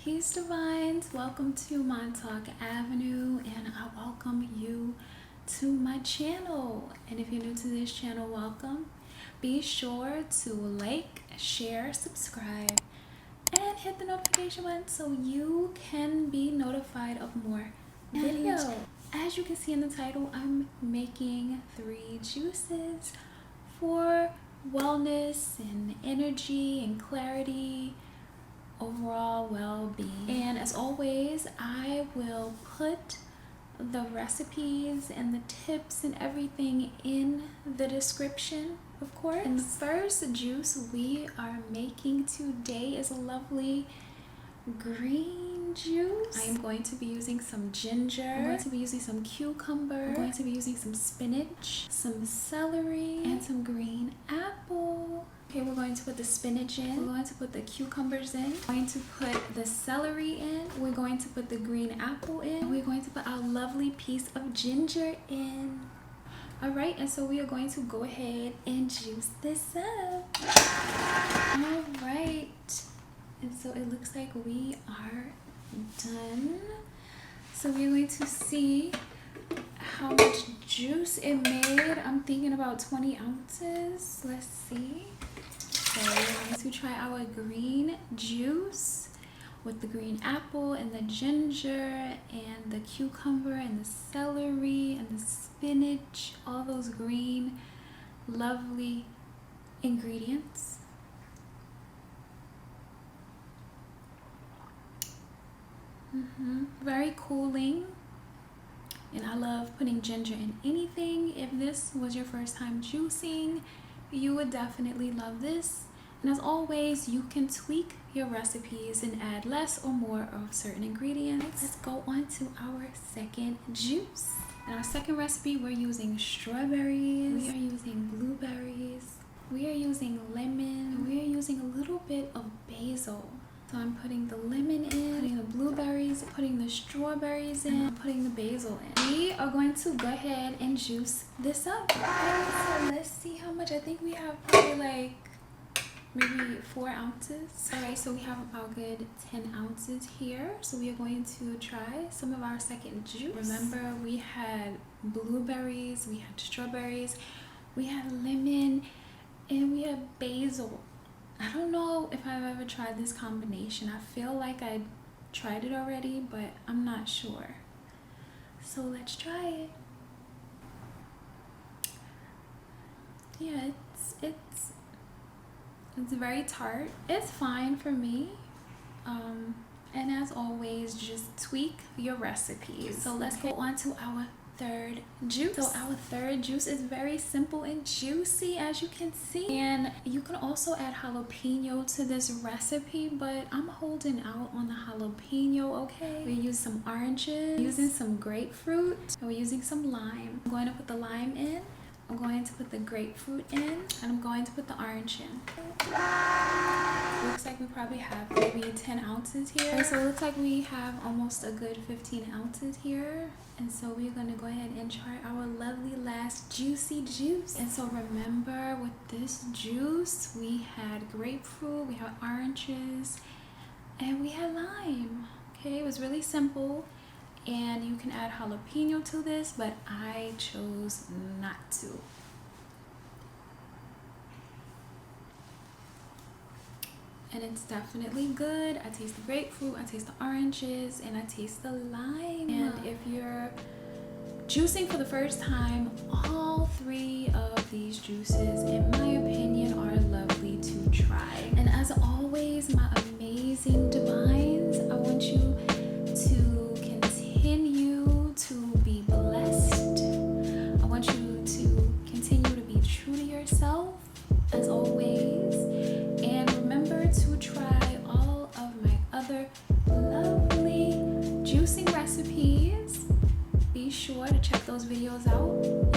Peace Divines, welcome to Montauk Avenue, and I welcome you to my channel. And if you're new to this channel, welcome. Be sure to like, share, subscribe, and hit the notification button so you can be notified of more videos. As you can see in the title, I'm making 3 juices for wellness and energy and clarity, overall well-being. And as always, I will put the recipes and the tips and everything in the description, of course. And the first juice we are making today is a lovely green juice. I am going to be using some ginger, I'm going to be using some cucumber, I'm going to be using some spinach, some celery, and some green apple. Okay, we're going to put the spinach in, we're going to put the cucumbers in, we're going to put the celery in, we're going to put the green apple in, and we're going to put our lovely piece of ginger in. Alright, and so we are going to go ahead and juice this up. Alright, and so it looks like we are done. So we're going to see how much juice it made. I'm thinking about 20 ounces. Let's see. So we're going to try our green juice with the green apple and the ginger and the cucumber and the celery and the spinach, all those green lovely ingredients. Very cooling, and I love putting ginger in anything. If this was your first time juicing, you would definitely love this. And as always, you can tweak your recipes and add less or more of certain ingredients. Let's go on to our second juice. In our second recipe, we're using strawberries, we are using blueberries, we are using lemon, and we are using a little bit of basil. So I'm putting the lemon in, putting the blueberries, putting the strawberries in, putting the basil in. We are going to go ahead and juice this up. Okay, so let's see how much. I think we have probably like maybe 4 ounces. Alright, so we have about good 10 ounces here. So we are going to try some of our second juice. Remember, we had blueberries, we had strawberries, we had lemon, and we had basil. I don't know if I've ever tried this combination. I feel like I tried it already, but I'm not sure. So let's try it. Yeah, it's very tart. It's fine for me. And as always, just tweak your recipes. So let's go on to our third juice. So our third juice is very simple and juicy, as you can see, and you can also add jalapeno to this recipe, but I'm holding out on the jalapeno. Okay, we're using some oranges, using some grapefruit, and we're using some lime. I'm going to put the lime in, I'm going to put the grapefruit in, and I'm going to put the orange in. Looks like we probably have maybe 10 ounces here. Okay, so it looks like we have almost a good 15 ounces here. And so we're going to go ahead and try our lovely last juicy juice. And so remember, with this juice, we had grapefruit, we had oranges, and we had lime. Okay, it was really simple. And you can add jalapeno to this, but I chose not to. And it's definitely good. I taste the grapefruit, I taste the oranges, and I taste the lime. And if you're juicing for the first time, all 3 of these juices, in my opinion, are lovely to try. And as always, my amazing divines, I want you to continue to be blessed. I want you to continue to be true to yourself, as always. And remember to try all of my other lovely juicing recipes. Be sure to check those videos out.